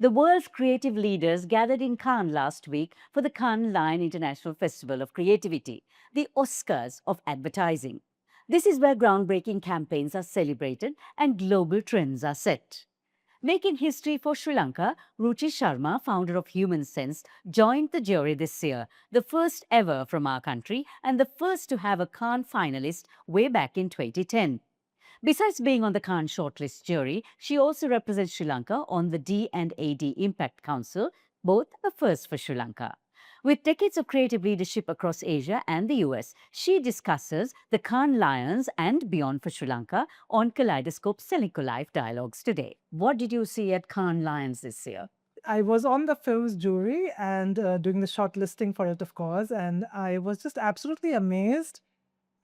The world's creative leaders gathered in Cannes last week for the Cannes Lion International Festival of Creativity, the Oscars of advertising. This is where groundbreaking campaigns are celebrated and global trends are set. Making history for Sri Lanka, Ruchi Sharma, founder of Human Sense, joined the jury this year, the first ever from our country and the first to have a Cannes finalist way back in 2010. Besides being on the Cannes shortlist jury, she also represents Sri Lanka on the D&AD Impact Council, both a first for Sri Lanka. With decades of creative leadership across Asia and the US, she discusses the Cannes Lions and beyond for Sri Lanka on Kaleidoscope Live Dialogues today. What did you see at Cannes Lions this year? I was on the film's jury and doing the shortlisting for it, of course, and I was just absolutely amazed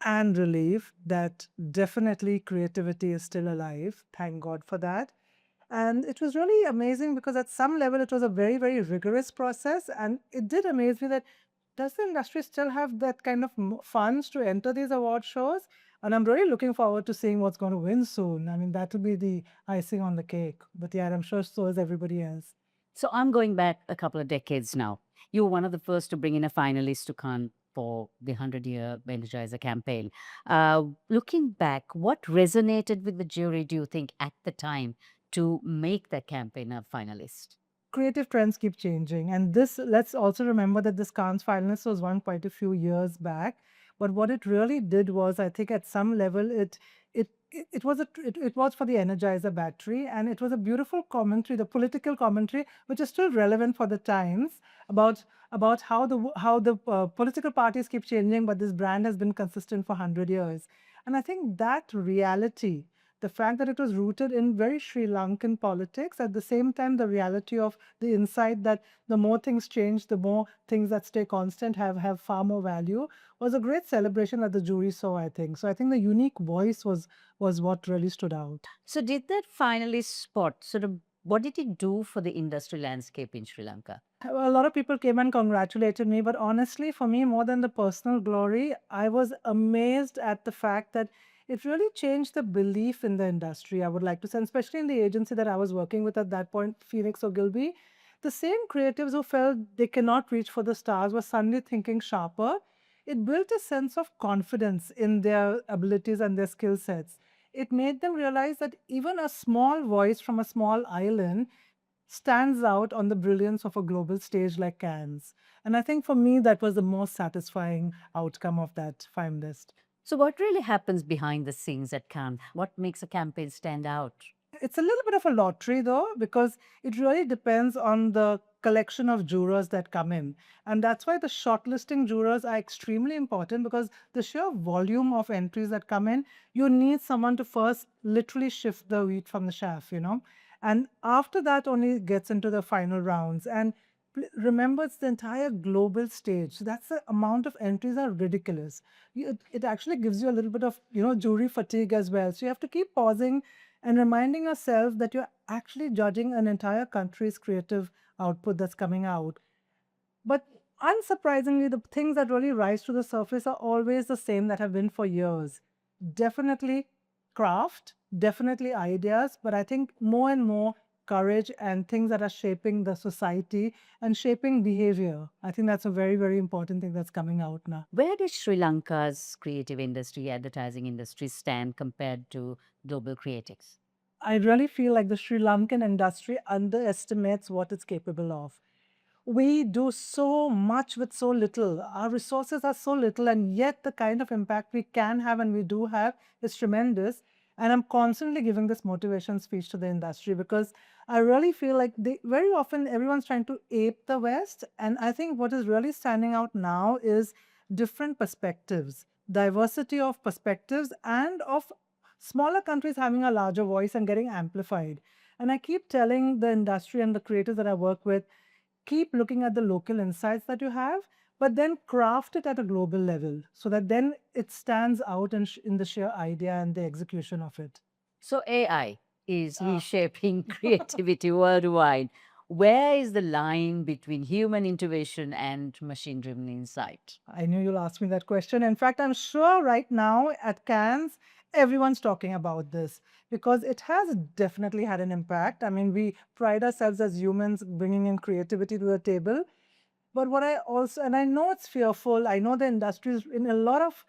and relieved that definitely creativity is still alive. Thank God for that. And it was really amazing because at some level it was a very, very rigorous process. And it did amaze me that does the industry still have that kind of funds to enter these award shows? And I'm really looking forward to seeing what's going to win soon. I mean, that will be the icing on the cake. But yeah, I'm sure so is everybody else. So I'm going back a couple of decades now. You were one of the first to bring in a finalist to Cannes for the 100-year Energizer campaign. Looking back, what resonated with the jury, do you think, at the time to make that campaign a finalist? Creative trends keep changing. And this, let's also remember that this Cannes finalist was won quite a few years back. But what it really did was, I think at some level, it was for the Energizer battery, and it was a beautiful commentary, the political commentary, which is still relevant for the times about how the political parties keep changing, but this brand has been consistent for 100 years. And I think that reality, the fact that it was rooted in very Sri Lankan politics, at the same time, the reality of the insight that the more things change, the more things that stay constant have far more value, was a great celebration that the jury saw, I think. So I think the unique voice was what really stood out. So did that finalist spot sort of, what did it do for the industry landscape in Sri Lanka? A lot of people came and congratulated me, but honestly, for me, more than the personal glory, I was amazed at the fact that it really changed the belief in the industry, I would like to say, and especially in the agency that I was working with at that point, Phoenix Ogilvy. The same creatives who felt they cannot reach for the stars were suddenly thinking sharper. It built a sense of confidence in their abilities and their skill sets. It made them realize that even a small voice from a small island stands out on the brilliance of a global stage like Cannes. And I think for me, that was the most satisfying outcome of that finalist. So what really happens behind the scenes at Cannes? What makes a campaign stand out? It's a little bit of a lottery, though, because it really depends on the collection of jurors that come in. And that's why the shortlisting jurors are extremely important, because the sheer volume of entries that come in, you need someone to first literally shift the wheat from the chaff. And after that, only it gets into the final rounds. And remember, it's the entire global stage. So that's the amount of entries are ridiculous. It actually gives you a little bit of, jury fatigue as well. So you have to keep pausing and reminding yourself that you're actually judging an entire country's creative output that's coming out. But unsurprisingly, the things that really rise to the surface are always the same that have been for years. Definitely craft, definitely ideas, but I think more and more courage and things that are shaping the society and shaping behavior. I think that's a very, very important thing that's coming out now. Where does Sri Lanka's creative industry, advertising industry stand compared to global creatives? I really feel like the Sri Lankan industry underestimates what it's capable of. We do so much with so little. Our resources are so little, and yet the kind of impact we can have and we do have is tremendous. And I'm constantly giving this motivation speech to the industry because I really feel like very often everyone's trying to ape the West. And I think what is really standing out now is different perspectives, diversity of perspectives, and of smaller countries having a larger voice and getting amplified. And I keep telling the industry and the creators that I work with, keep looking at the local insights that you have, but then craft it at a global level so that then it stands out in the sheer idea and the execution of it. So AI is Ah. reshaping creativity worldwide. Where is the line between human intuition and machine-driven insight? I knew you'll ask me that question. In fact, I'm sure right now at Cannes, Everyone's talking about this because it has definitely had an impact. I mean, we pride ourselves as humans bringing in creativity to the table. But what I also, and I know it's fearful, I know the industry is in a lot of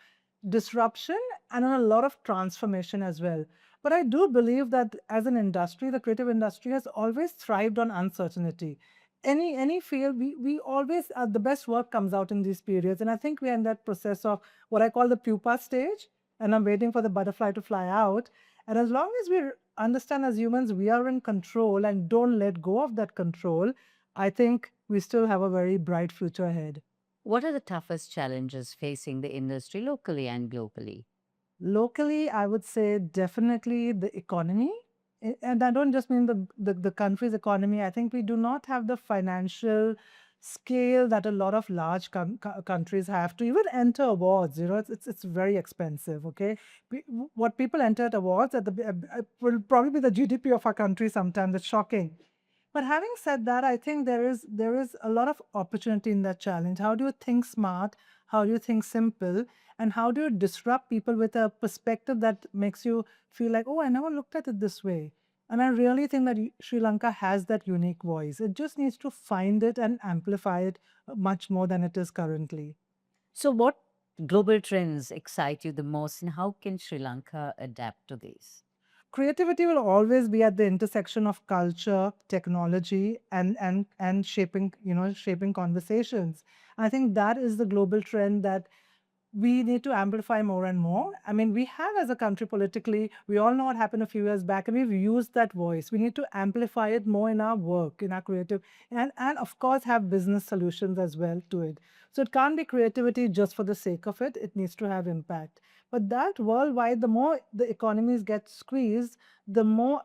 disruption and in a lot of transformation as well. But I do believe that as an industry, the creative industry has always thrived on uncertainty. Any field, we always, the best work comes out in these periods. And I think we're in that process of what I call the pupa stage, and I'm waiting for the butterfly to fly out. And as long as we understand as humans, we are in control and don't let go of that control, I think we still have a very bright future ahead. What are the toughest challenges facing the industry locally and globally? Locally, I would say definitely the economy. And I don't just mean the country's economy. I think we do not have the financial scale that a lot of large countries have to even enter awards. You know, it's very expensive. Okay, what people enter at awards at the will probably be the GDP of our country. Sometimes it's shocking. But having said that, I think there is a lot of opportunity in that challenge. How do you think smart? How do you think simple? And how do you disrupt people with a perspective that makes you feel like, oh, I never looked at it this way? And I really think that Sri Lanka has that unique voice. It just needs to find it and amplify it much more than it is currently. So, what global trends excite you the most, and how can Sri Lanka adapt to these? Creativity will always be at the intersection of culture, technology, and shaping, shaping conversations. I think that is the global trend that we need to amplify more and more. I mean, we have as a country politically, we all know what happened a few years back, and we've used that voice. We need to amplify it more in our work, in our creative, and of course, have business solutions as well to it. So it can't be creativity just for the sake of it, it needs to have impact. But that worldwide, the more the economies get squeezed, the more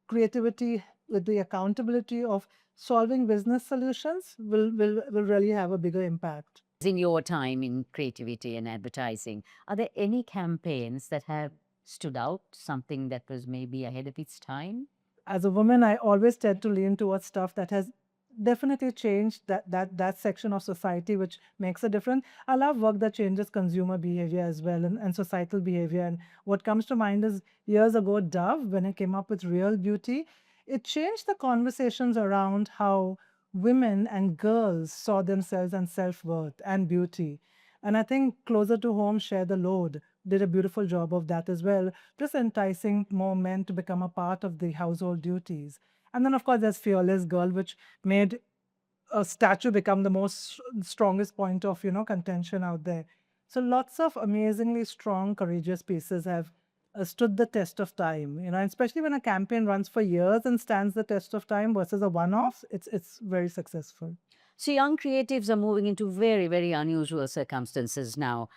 creativity with the accountability of solving business solutions will really have a bigger impact. In your time in creativity and advertising, are there any campaigns that have stood out, something that was maybe ahead of its time? As a woman, I always tend to lean towards stuff that has definitely changed that section of society, which makes a difference. I love work that changes consumer behavior as well and societal behavior. And what comes to mind is years ago, Dove, when it came up with Real Beauty, it changed the conversations around how women and girls saw themselves and self-worth and beauty. And I think Closer to Home, Share the Load did a beautiful job of that as well, just enticing more men to become a part of the household duties. And then, of course, there's Fearless Girl, which made a statue become the most strongest point of contention out there. So lots of amazingly strong, courageous pieces have stood the test of time. And especially when a campaign runs for years and stands the test of time versus a one-off, it's very successful. So, young creatives are moving into very, very unusual circumstances now.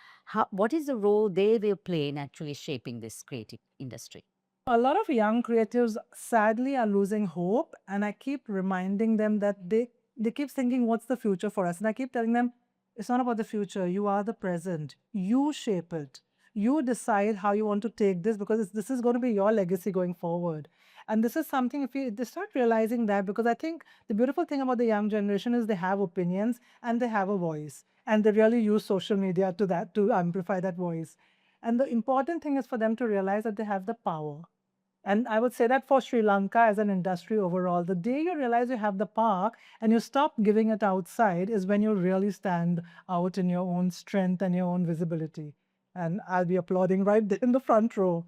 What is the role they will play in actually shaping this creative industry? A lot of young creatives sadly are losing hope, and I keep reminding them that they keep thinking, what's the future for us? And I keep telling them, it's not about the future. You are the present. You shape it. You decide how you want to take this because this is going to be your legacy going forward. And this is something, if you they start realizing that, because I think the beautiful thing about the young generation is they have opinions and they have a voice, and they really use social media to amplify that voice. And the important thing is for them to realize that they have the power. And I would say that for Sri Lanka as an industry overall, the day you realize you have the power and you stop giving it outside is when you really stand out in your own strength and your own visibility. And I'll be applauding right there in the front row.